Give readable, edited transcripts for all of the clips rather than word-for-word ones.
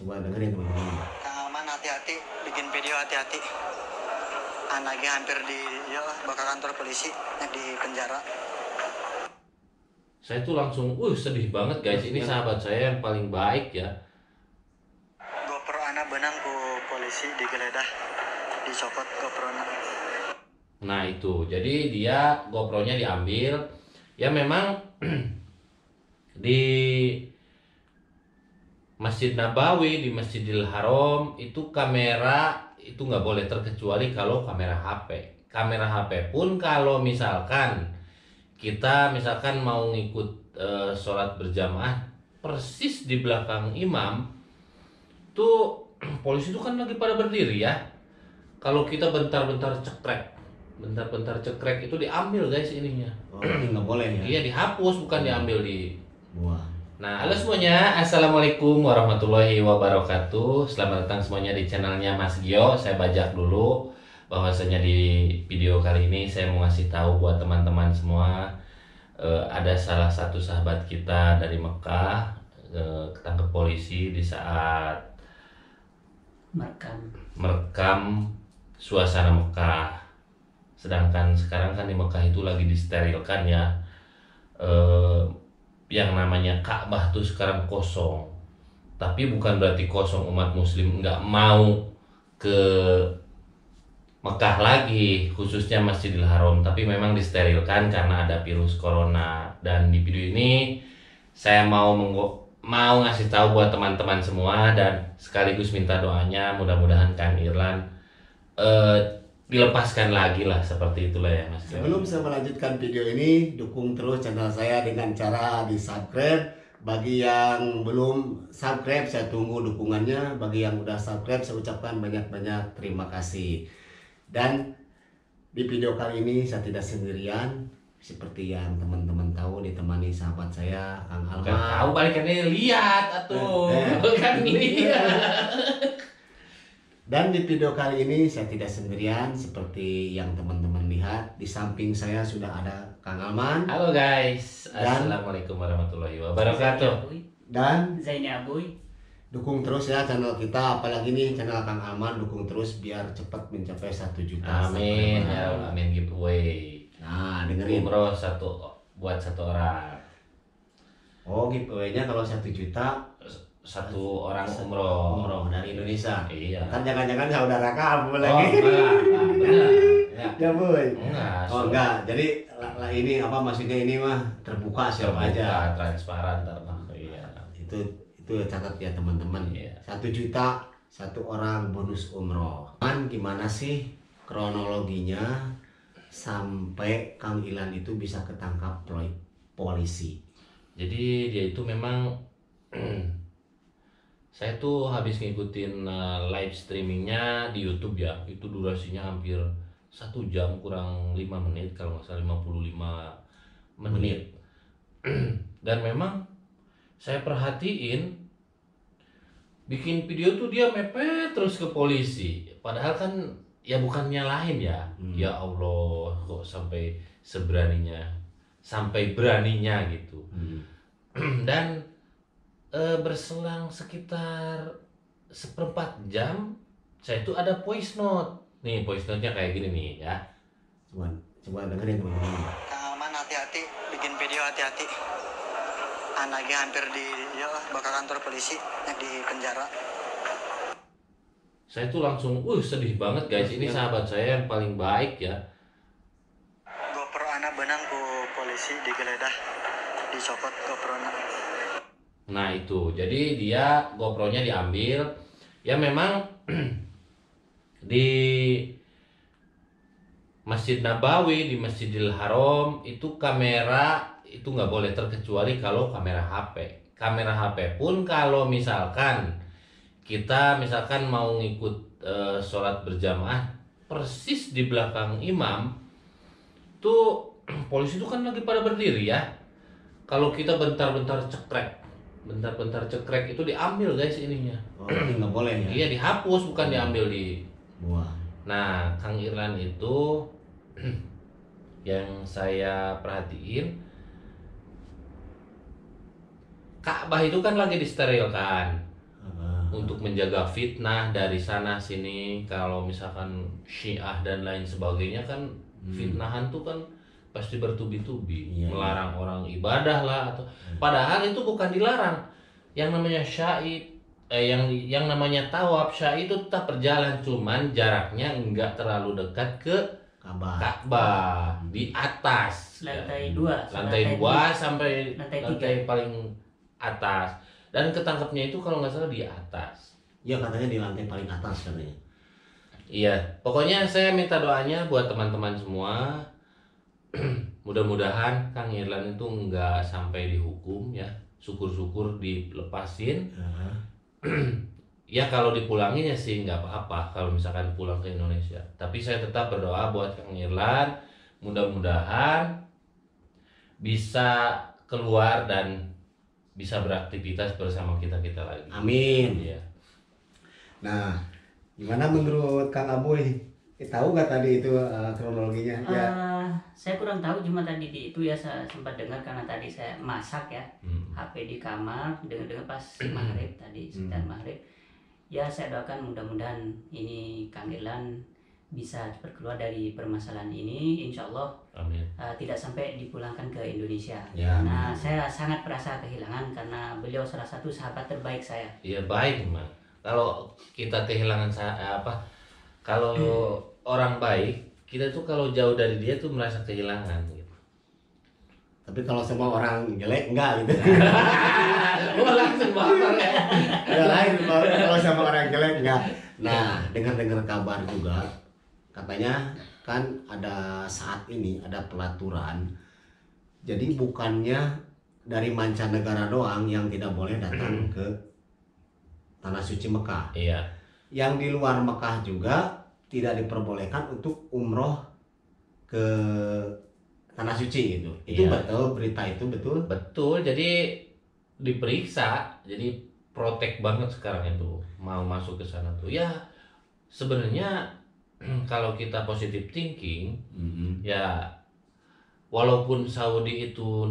Coba dengerin teman-teman. Kang Alman hati-hati, bikin video hati-hati. Anaknya hampir bakal kantor polisi, di penjara. Saya tuh langsung, sedih banget guys. Ini sahabat saya yang paling baik ya. GoPro anak benang ku polisi digeledah, dicopot GoPro anak. Nah itu, jadi dia GoPro-nya diambil. Ya memang di Masjid Nabawi, di Masjidil Haram itu kamera itu nggak boleh, terkecuali kalau kamera HP. Kamera HP pun kalau misalkan kita mau ngikut sholat berjamaah persis di belakang imam tuh polisi itu kan lagi pada berdiri ya. Kalau kita bentar-bentar cekrek itu diambil guys ininya. Oh, ini nggak boleh ya? Iya, dihapus, bukan diambil di Buang. Nah, halo semuanya, assalamualaikum warahmatullahi wabarakatuh. Selamat datang semuanya di channelnya Mas Gio. Saya bajak dulu bahwasanya di video kali ini saya mau ngasih tahu buat teman-teman semua, ada salah satu sahabat kita dari Mekah ketangkep polisi di saat merekam suasana Mekah. Sedangkan sekarang kan di Mekah itu lagi disterilkan ya. Yang namanya Ka'bah tuh sekarang kosong. Tapi bukan berarti kosong umat muslim nggak mau ke Mekah lagi, khususnya Masjidil Haram. Tapi memang disterilkan karena ada virus corona. Dan di video ini saya mau ngasih tahu buat teman-teman semua dan sekaligus minta doanya, mudah-mudahan Kang Irlan dilepaskan lagi lah, seperti itulah ya Mas. Sebelum saya melanjutkan video ini, dukung terus channel saya dengan cara di subscribe. Bagi yang belum subscribe, saya tunggu dukungannya. Bagi yang udah subscribe, saya ucapkan banyak-banyak terima kasih. Dan di video kali ini saya tidak sendirian, seperti yang teman-teman tahu, ditemani sahabat saya Kang Bukan Alman. tahu, balikannya lihat atuh. Bukan lihat. Dan di video kali ini saya tidak sendirian, seperti yang teman-teman lihat. Di samping saya sudah ada Kang Alman. Halo guys, assalamualaikum warahmatullahi wabarakatuh. Dan Zaini Abuy. dukung terus ya channel kita, apalagi nih channel Kang Alman, dukung terus biar cepat mencapai 1 juta. Amin subscriber. ya, amin giveaway. Nah, dengerin. Umroh buat satu orang. Oh, giveaway-nya kalau 1 juta Satu orang umroh. umroh dari Indonesia. Iya. Kan jangan-jangan saudara kamu Oh, lagi. enggak, benar. Ya. Ya, Boy. Enggak. Oh, enggak. Jadi ini apa maksudnya, ini mah terbuka siapa aja. Transparan iya. Itu catat ya teman-teman. Iya. 1 juta satu orang bonus umroh. Gimana sih kronologinya sampai Kang Ilan itu bisa ketangkap polisi? Jadi dia itu memang saya tuh habis ngikutin live streamingnya di YouTube ya. Itu durasinya hampir 1 jam kurang 5 menit, kalau nggak salah 55 menit. Dan memang saya perhatiin bikin video tuh dia mepet terus ke polisi. Padahal kan ya bukan nyalahin ya. Ya Allah, kok sampai beraninya gitu. Dan berselang sekitar 1/4 jam saya itu ada voice note. Nih voice note-nya kayak gini nih ya. Coba dengerin teman-teman. Kang Alman hati-hati, bikin video hati-hati. Anaknya hampir bakal kantor polisi, di penjara. Saya tuh langsung, sedih banget guys. Ini sahabat saya yang paling baik ya. GoPro anak benang ku polisi digeledah, dicopot GoPro anak. Nah itu, jadi dia GoPro-nya diambil. Ya memang di Masjid Nabawi, di Masjidil Haram itu kamera itu nggak boleh, terkecuali kalau kamera HP. Kamera HP pun kalau misalkan kita mau ngikut sholat berjamaah persis di belakang imam tuh polisi itu kan lagi pada berdiri ya. Kalau kita bentar-bentar cekrek itu diambil guys ininya. Oh, ini nggak boleh ya? Iya, dihapus, bukan diambil di Buang. Nah, Kang Irlan itu yang saya perhatiin, Ka'bah itu kan lagi disterilkan. untuk menjaga fitnah dari sana sini. Kalau misalkan Syiah dan lain sebagainya kan fitnahan tuh kan pasti bertubi-tubi, Iya, melarang orang ibadah lah atau padahal itu bukan dilarang. Yang namanya syai yang namanya tawaf syai itu tetap berjalan, cuman jaraknya enggak terlalu dekat ke Kabar. Ka'bah, di atas Lantai ya. 2, Lantai 2 sampai lantai lantai paling atas, dan ketangkepnya itu kalau nggak salah di atas. Ya katanya di lantai paling atas katanya. Iya, pokoknya saya minta doanya buat teman-teman semua. Mudah-mudahan Kang Irlan itu nggak sampai dihukum ya. Syukur-syukur dilepasin. Ya kalau dipulangin ya sih nggak apa-apa kalau misalkan pulang ke Indonesia. Tapi saya tetap berdoa buat Kang Irlan, mudah-mudahan bisa keluar dan bisa beraktivitas bersama kita lagi. Amin. Iya. Nah, gimana menurut Kang Aboy? Tahu nggak tadi itu kronologinya? Ya. Saya kurang tahu, cuma tadi itu ya saya sempat dengar karena tadi saya masak ya, HP di kamar, dengar pas maghrib tadi sekitar maghrib. Ya saya doakan mudah-mudahan ini Kang Irlan bisa cepat keluar dari permasalahan ini, insya Allah. Amin. Tidak sampai dipulangkan ke Indonesia. Ya, Nah, saya sangat merasa kehilangan karena beliau salah satu sahabat terbaik saya. Iya baik memang. Kalau kita kehilangan kalau orang baik, kita tuh kalau jauh dari dia tuh merasa kehilangan gitu. Tapi kalau semua orang jelek enggak gitu. Oh, langsung baper ya. Ada lain kalau sama orang jelek enggak. Nah, dengar kabar juga katanya kan ada saat ini ada pelaturan. Jadi bukannya dari mancanegara doang yang tidak boleh datang ke tanah suci Mekah. Iya. Yang di luar Mekah juga tidak diperbolehkan untuk umroh ke tanah suci gitu. Itu Iya. betul, berita itu betul. Betul, jadi diperiksa, jadi protek banget sekarang itu mau masuk ke sana tuh. Ya sebenarnya kalau kita positive thinking, ya walaupun Saudi itu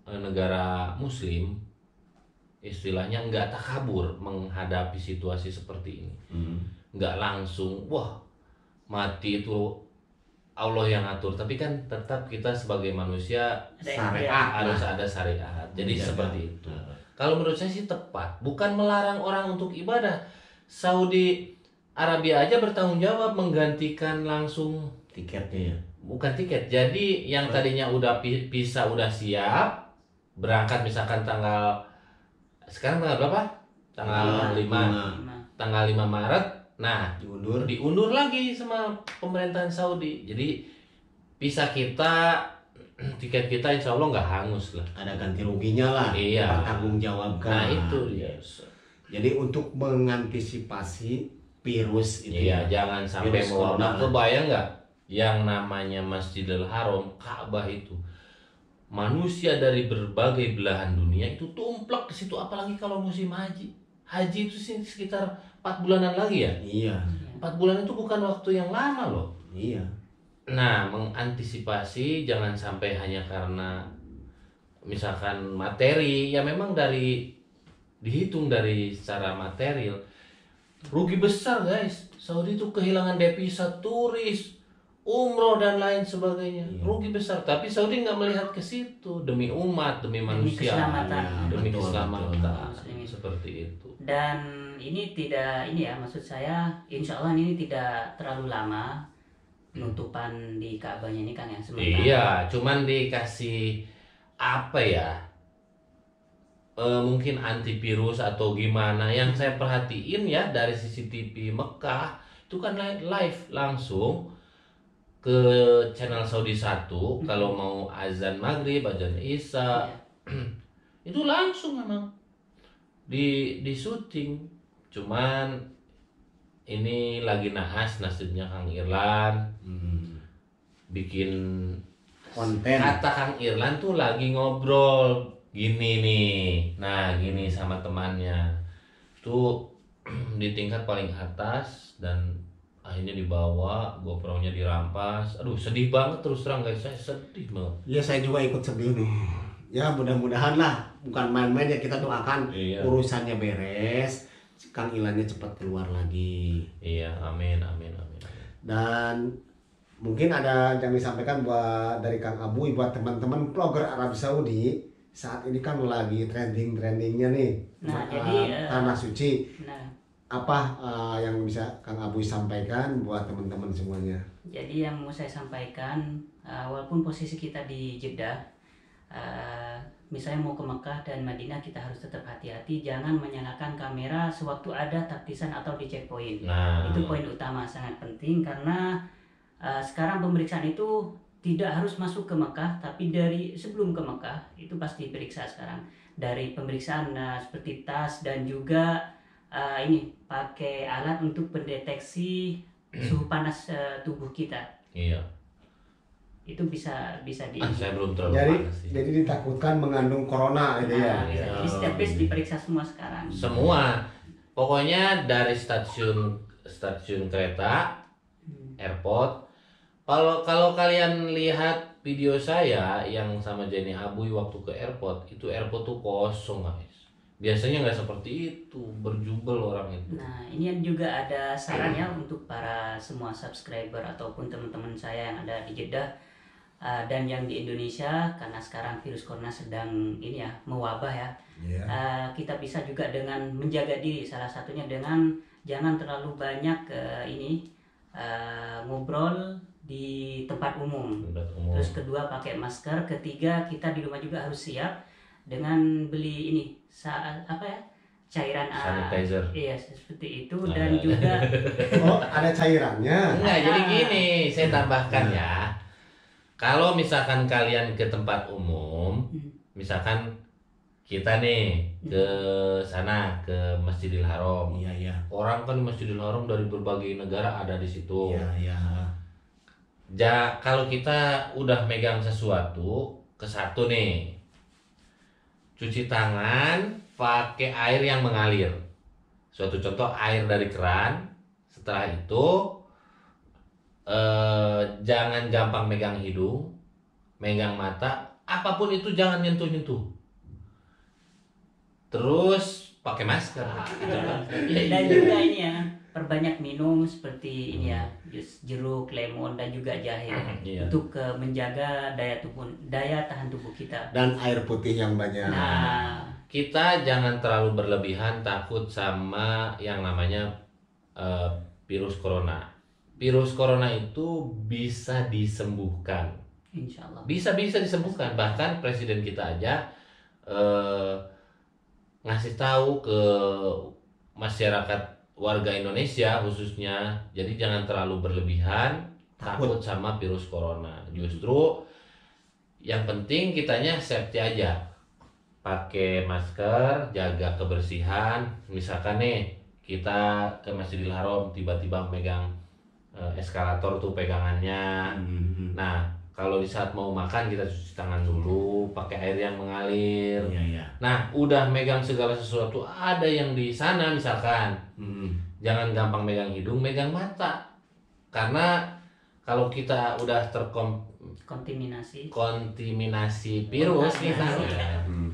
negara Muslim, istilahnya nggak takabur menghadapi situasi seperti ini, nggak langsung wah mati itu Allah yang atur, tapi kan tetap kita sebagai manusia Syariat harus lah. ada syariat. Jadi Menjaga. seperti itu. Kalau menurut saya sih tepat, bukan melarang orang untuk ibadah. Saudi Arabia aja bertanggung jawab menggantikan langsung Tiketnya ya. bukan tiket. Jadi yang tadinya udah visa udah siap berangkat misalkan sekarang tanggal berapa? Tanggal 5. Tanggal 5 Maret. Nah, diundur lagi sama pemerintahan Saudi. Jadi visa kita, tiket kita insya Allah nggak hangus lah. Ada ganti ruginya lah. Iya. Bertanggung jawabkan. Nah itu dia. Jadi untuk mengantisipasi virus itu. Iya, jangan sampai Virus mewabah. corona. Kebayang nggak? Yang namanya Masjidil Haram, Ka'bah itu, manusia dari berbagai belahan dunia itu tumplek ke situ. Apalagi kalau musim haji. Haji itu sih sekitar 4 bulanan lagi ya. Iya. 4 bulan itu bukan waktu yang lama loh. Iya. Nah, mengantisipasi jangan sampai hanya karena misalkan materi, ya memang dihitung dari secara material. Rugi besar guys, Saudi itu kehilangan devisa turis, umroh dan lain sebagainya. Iya. Rugi besar, tapi Saudi nggak melihat ke situ demi umat, demi manusia, keselamatan. demi Betul, keselamatan, betul. seperti itu. Dan ini maksud saya, insya Allah ini tidak terlalu lama penutupan di Ka'bahnya ini kan yang sementara. Iya, cuman dikasih apa ya? Mungkin antivirus atau gimana. Yang saya perhatiin ya dari CCTV Mekah itu kan live langsung ke channel Saudi 1 kalau mau azan maghrib, azan isya itu langsung memang di syuting. Cuman ini lagi nasibnya Kang Irlan bikin Konten. kata Kang Irlan tuh lagi ngobrol gini nih, nah gini sama temannya tuh di tingkat paling atas dan akhirnya dibawa, GoPro-nya dirampas. Aduh sedih banget, terus terang guys, saya sedih banget. Ya saya juga ikut sedih nih. Ya mudah-mudahan lah, bukan main-main ya, kita doakan Iya. urusannya beres, Kang Ilannya cepat keluar lagi. Iya, amin, amin, amin. Dan mungkin ada yang disampaikan buat dari Kang Abu buat teman-teman vlogger Arab Saudi. Saat ini kan lagi trendingnya nih. Nah, jadi Tanah Suci. nah, Apa yang bisa Kang Abu sampaikan buat teman-teman semuanya? jadi yang mau saya sampaikan, walaupun posisi kita di Jeddah, misalnya mau ke Mekah dan Madinah, kita harus tetap hati-hati, jangan menyalakan kamera sewaktu ada taktisan atau di checkpoint. Nah, Itu poin utama, sangat penting, karena sekarang pemeriksaan itu tidak harus masuk ke Mekah, tapi dari sebelum ke Mekah itu pasti diperiksa sekarang. Dari pemeriksaan seperti tas dan juga ini pakai alat untuk pendeteksi suhu panas tubuh kita. iya. Itu bisa di Saya belum terlalu Jadi panas sih. jadi ditakutkan mengandung corona gitu ya. Nah, jadi setiap base diperiksa semua sekarang. Semua, pokoknya dari stasiun kereta, airport. Kalau kalian lihat video saya yang sama Jenny Abuy waktu ke airport, itu airport tuh kosong guys. Biasanya nggak seperti itu, berjubel orang itu. Nah, ini juga ada saran ya untuk para semua subscriber ataupun teman-teman saya yang ada di Jeddah dan yang di Indonesia, karena sekarang virus corona sedang ini ya mewabah ya. Iya. Kita bisa juga dengan menjaga diri, salah satunya dengan jangan terlalu banyak ngobrol di tempat umum. Terus kedua pakai masker, ketiga kita di rumah juga harus siap dengan beli ini cairan Sanitizer. iya seperti itu dan juga Oh, ada cairannya. Enggak, jadi gini, saya tambahkan ya. Kalau misalkan kalian ke tempat umum, misalkan kita nih ke sana ke Masjidil Haram. Iya. Orang kan Masjidil Haram dari berbagai negara ada di situ. Iya. Kalau kita udah megang sesuatu, ke satu nih, cuci tangan pakai air yang mengalir. Suatu contoh air dari keran. Setelah itu jangan gampang megang hidung, megang mata, apapun itu jangan nyentuh-nyentuh. Terus pakai masker. dan juga ini ya perbanyak minum seperti ini ya jus jeruk, lemon dan juga jahe Iya. untuk menjaga daya tahan tubuh kita. Dan air putih yang banyak. Nah, Kita jangan terlalu berlebihan takut sama yang namanya virus corona. Virus corona itu bisa disembuhkan. insya Allah. Bisa disembuhkan. Bahkan presiden kita aja ngasih tahu ke masyarakat warga Indonesia khususnya, jadi jangan terlalu berlebihan takut sama virus corona. Justru yang penting kitanya safety aja, pakai masker, jaga kebersihan. Misalkan nih kita ke Masjidil Haram tiba-tiba megang eskalator tuh pegangannya. Nah, kalau di saat mau makan kita cuci tangan dulu pakai air yang mengalir. Iya. Nah, udah megang segala sesuatu, ada yang di sana misalkan, jangan gampang megang hidung, megang mata. Karena kalau kita udah kontaminasi virus nih kan.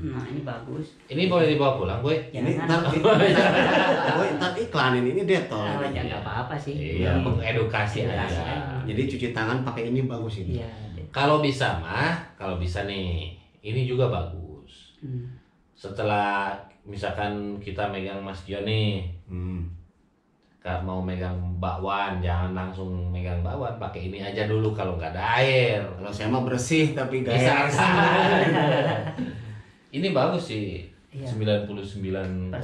Nah, ini bagus. Ini boleh dibawa pulang, gue. Ini Jangan. ntar iklanin ini detol. Ya nggak apa-apa sih. Iya, mengedukasi Iya. aja. Jadi cuci tangan pakai ini bagus ini. Iya. Kalau bisa nih, ini juga bagus. Setelah misalkan kita megang Mas Gio nih, mau megang bakwan, jangan langsung megang bakwan, pakai ini aja dulu kalau nggak ada air. Kalau saya mah bersih tapi gak Bisa. enak. Ini bagus sih, Iya. 99,9%. Nah,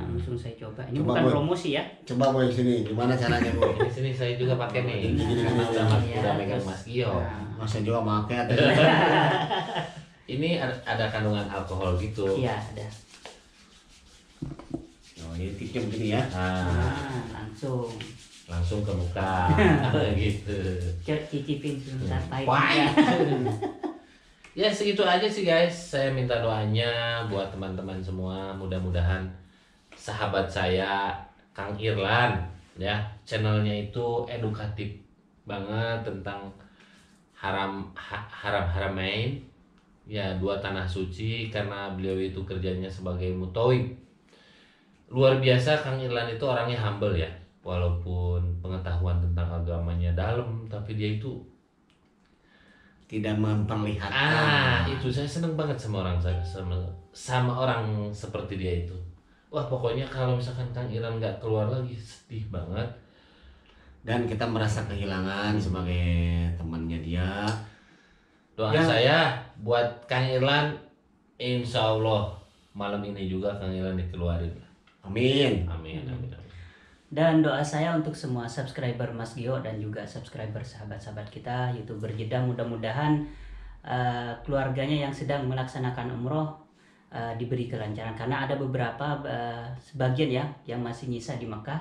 langsung saya coba. Ini Coba, bukan Boy. promosi ya. Coba boy sini, gimana caranya boy? Di sini saya juga pakai nih, Gini, karena gini. udah megang Mas Gio. Nah, Masa juga pakai. Ini ada kandungan alkohol gitu. iya ada. Oh ini tipnya begini ya. Nah, langsung ke muka, gitu. Cicipin sebentar pahit. Pahit. Ya segitu aja sih guys. Saya minta doanya buat teman-teman semua. Mudah-mudahan sahabat saya Kang Irlan ya, channelnya itu edukatif banget tentang haramain ya, dua tanah suci, karena beliau itu kerjanya sebagai mutawib. luar biasa. Kang Irlan itu orangnya humble ya, walaupun pengetahuan tentang agamanya dalam, tapi dia itu tidak memperlihatkan. itu saya seneng banget sama orang sama orang seperti dia itu. Wah pokoknya kalau misalkan Kang Irlan nggak keluar lagi sedih banget. Dan kita merasa kehilangan sebagai temannya dia. Doa Ya. saya buat Kang Irlan, insya Allah malam ini juga Kang Irlan dikeluarin. Amin. Amin, amin, amin. Dan doa saya untuk semua subscriber Mas Gio dan juga subscriber sahabat-sahabat kita YouTuber Jeddah, mudah-mudahan keluarganya yang sedang melaksanakan umroh diberi kelancaran, karena ada beberapa sebagian ya yang masih nyisa di Mekah.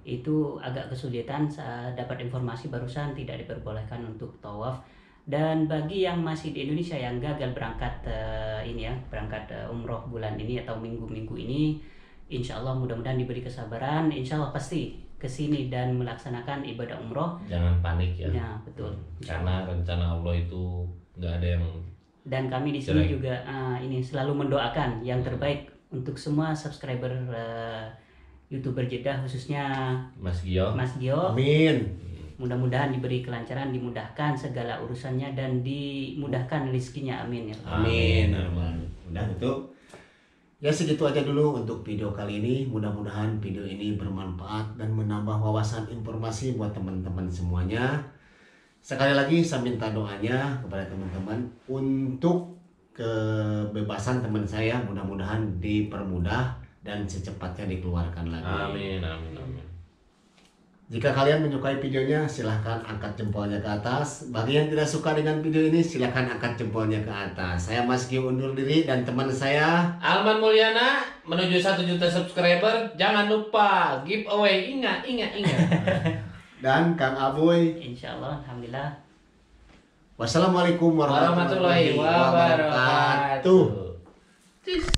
Itu agak kesulitan. Dapat informasi barusan tidak diperbolehkan untuk tawaf. Dan bagi yang masih di Indonesia yang gagal berangkat berangkat umroh bulan ini atau minggu-minggu ini, insya Allah mudah-mudahan diberi kesabaran. Insya Allah pasti kesini dan melaksanakan ibadah umroh. Jangan panik ya. Ya betul. Karena rencana Allah itu nggak ada yang. Dan kami di sini Jelek. juga ini selalu mendoakan yang terbaik untuk semua subscriber YouTuber Jeddah, khususnya Mas Gio. Mas Gio. Amin. Mudah-mudahan diberi kelancaran, dimudahkan segala urusannya dan dimudahkan rezekinya. Amin ya. Amin. Udah itu. Ya segitu aja dulu untuk video kali ini. Mudah-mudahan video ini bermanfaat dan menambah wawasan informasi buat teman-teman semuanya. Sekali lagi saya minta doanya kepada teman-teman untuk kebebasan teman saya, mudah-mudahan dipermudah dan secepatnya dikeluarkan lagi. Amin, amin, amin. Jika kalian menyukai videonya, silahkan angkat jempolnya ke atas. Bagi yang tidak suka dengan video ini, silahkan angkat jempolnya ke atas. Saya Mas Gio undur diri dan teman saya Alman Mulyana menuju 1 juta subscriber. Jangan lupa giveaway. Ingat. dan Kang Aboy. Insya Allah, alhamdulillah. Wassalamualaikum warahmatullahi Warahmatullahi wabarakatuh. wabarakatuh.